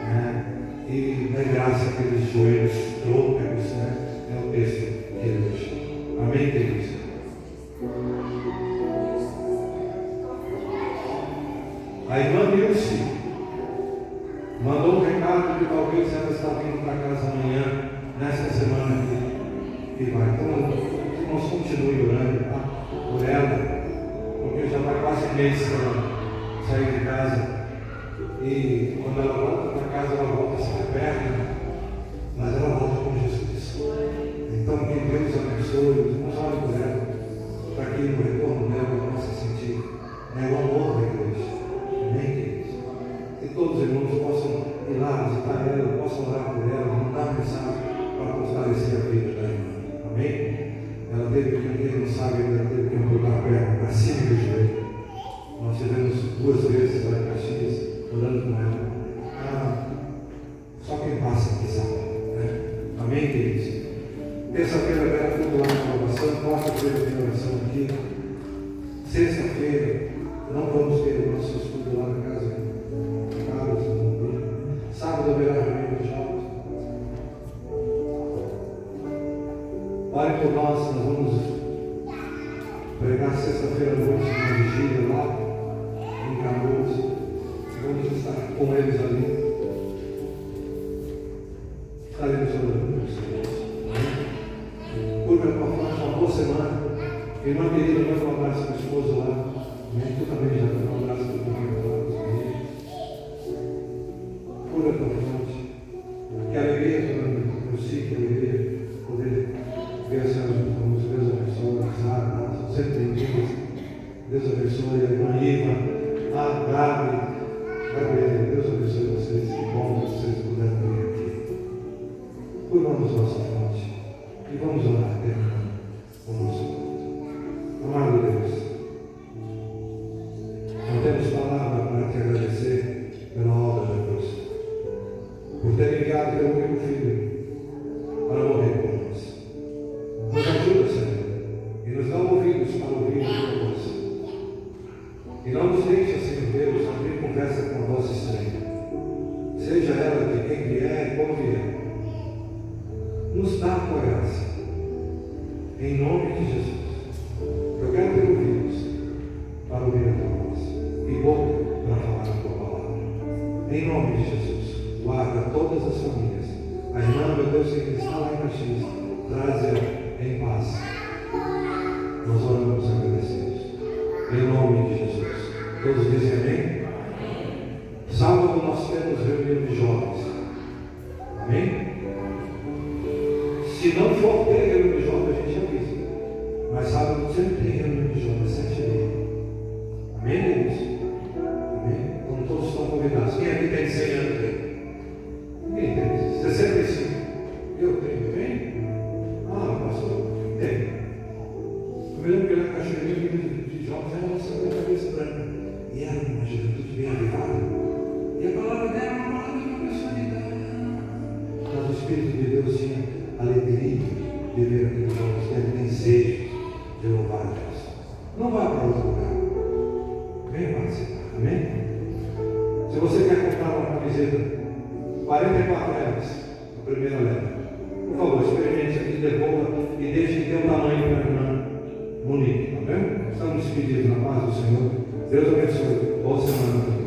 né? E dê graça àqueles joelhos trôpegos, né? É o texto que ele deixou. Amém, queridos? A irmã Nilce mandou um recado que talvez ela está vindo para casa amanhã, nesta semana aqui. E vai. Então, nós continuemos orando, tá? Por ela, porque já está quase um mês que ela saiu de casa. E quando ela volta para casa, ela volta sem a perna, mas ela volta com Jesus. Então, que Deus abençoe, os irmãos olhem por ela, para que no retorno dela ela possa sentir, né, o amor da igreja. Amém, queridos? Que todos os irmãos possam ir lá visitar ela, possam orar por ela, mandar mensagem para fortalecer a vida da irmã. Amém? Ela teve que, quem não sabe, ela teve que amputar a perna para cima do joelho. Nós tivemos 2 vezes lá em Caxias, orando com ela. Só quem passa aqui sabe, né? Amém, queridos? Terça-feira era tudo lá na oração, quarta-feira tem oração aqui. Sexta-feira não vamos ter o nosso estudo lá na casa de Carlos, no sábado haverá reunião de jovens. Ore por nós vamos pregar sexta-feira à noite na vigília lá em Canoas. Vamos estar com eles ali. Estaremos orando por vocês. Curva a tua fronte, uma boa semana. Irmã querida, manda um abraço para o esposo lá. Amém? Tu também já dá um abraço para o domingo lá dos amigos. Curva a tua fronte. Que alegria, eu sei que alegria poder ver a senhora junto conosco. Deus abençoe, Sara, sempre tem dicas. Deus abençoe a irmã Iva, a Gabriel, Deus abençoe vocês. Que bom que vocês puderam vir aqui. Curvamos nossa fronte e vamos orar terminando o nosso culto. Amado Deus, não temos palavra para te agradecer pela obra da cruz, por ter enviado teu único filho para morrer por nós. Nos ajuda, Senhor, e nos dá ouvidos para ouvir a tua voz. E não nos deixa, Senhor Deus, abrir conversa com a voz estranha, seja ela de quem vier e como vier. Nos dá a tua graça, em nome de Jesus. Eu quero ter ouvidos para ouvir a tua voz e boca para falar a tua palavra. Em nome de Jesus, guarda todas as famílias. A irmã, meu Deus, que está lá em Caxias, traz-a em paz. Nós oramos agradecidos. Em nome de Jesus. Todos dizem amém? Sábado nós temos reunião de jovens. Amém? Se não for ter reunião de jovens, a gente avisa. Mas sábado sempre tem reunião de jovens, 7h30. Amém, queridos? Amém? Então todos estão convidados. Quem aqui tem 100 anos aí? Ninguém tem. 65. Eu tenho, tem? Pastor, tem. Eu me lembro que lá na cachoeirinha de jovens era uma senhora da cabeça branca. E era uma juventude bem avivada. E a palavra dela era uma palavra de uma pessoa de idade. Mas o Espírito de Deus tinha alegria de ver aqueles jovens que ele tem desejo de louvar a Deus. Não vá para outro lugar. Venha participar. Amém? Se você quer comprar uma camiseta, R$44, a primeira leva. Por favor, experimente aqui, devolva e deixe que dê um tamanho para a irmã Monique. Tá bem? Estamos despedidos na paz do Senhor. Deus abençoe. Boa semana para todos.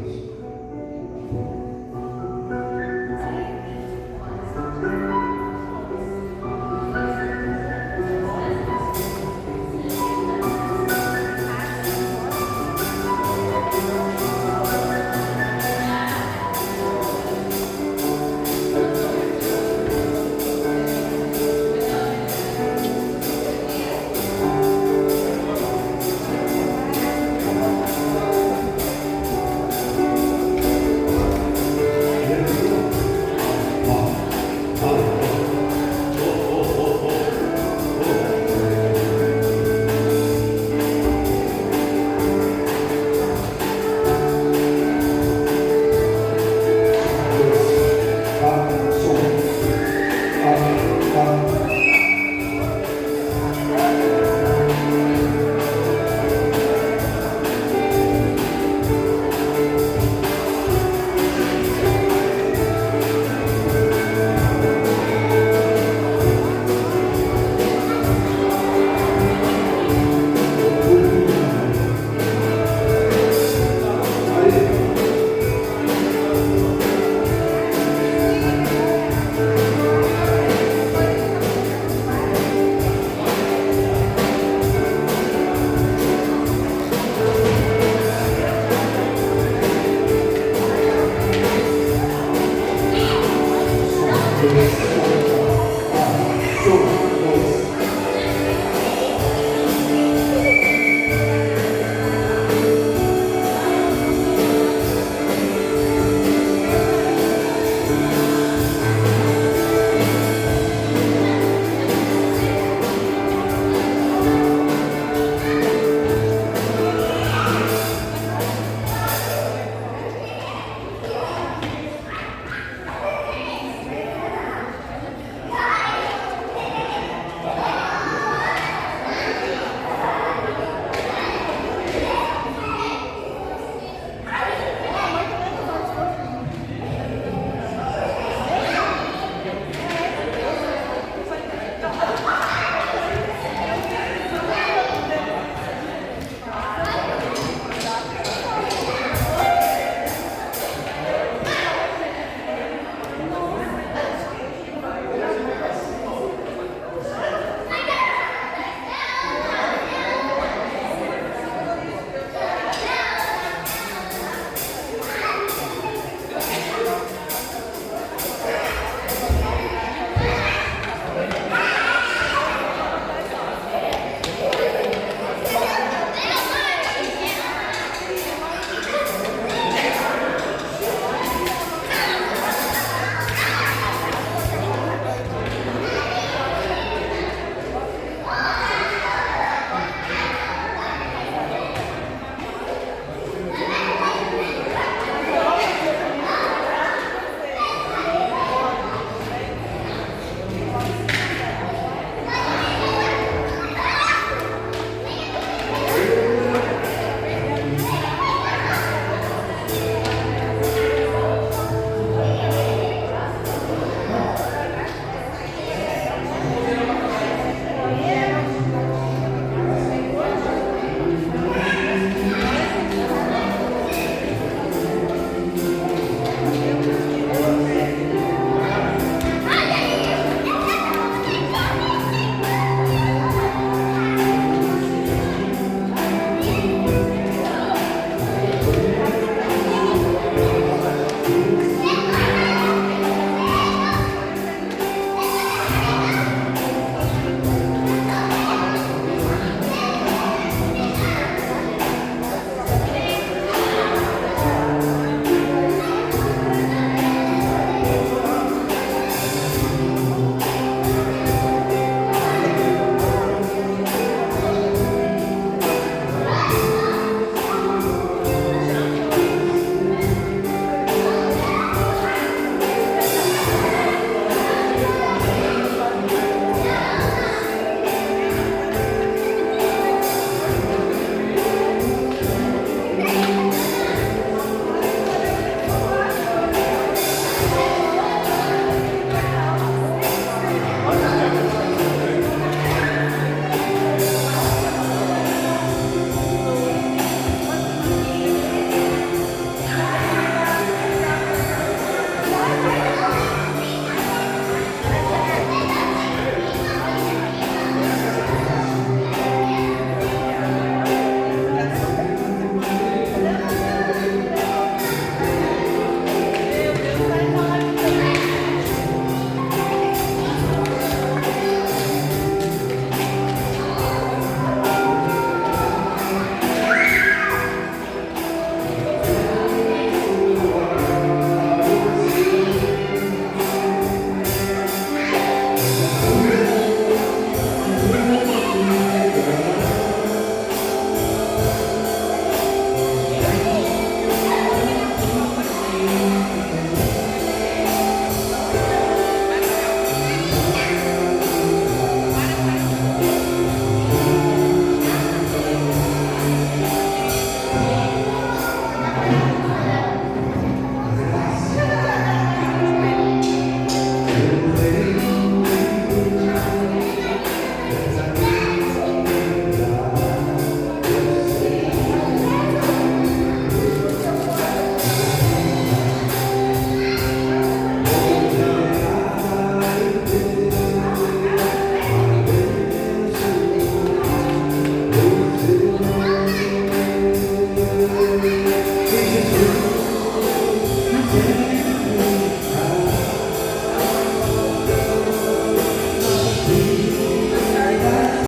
em Jesus.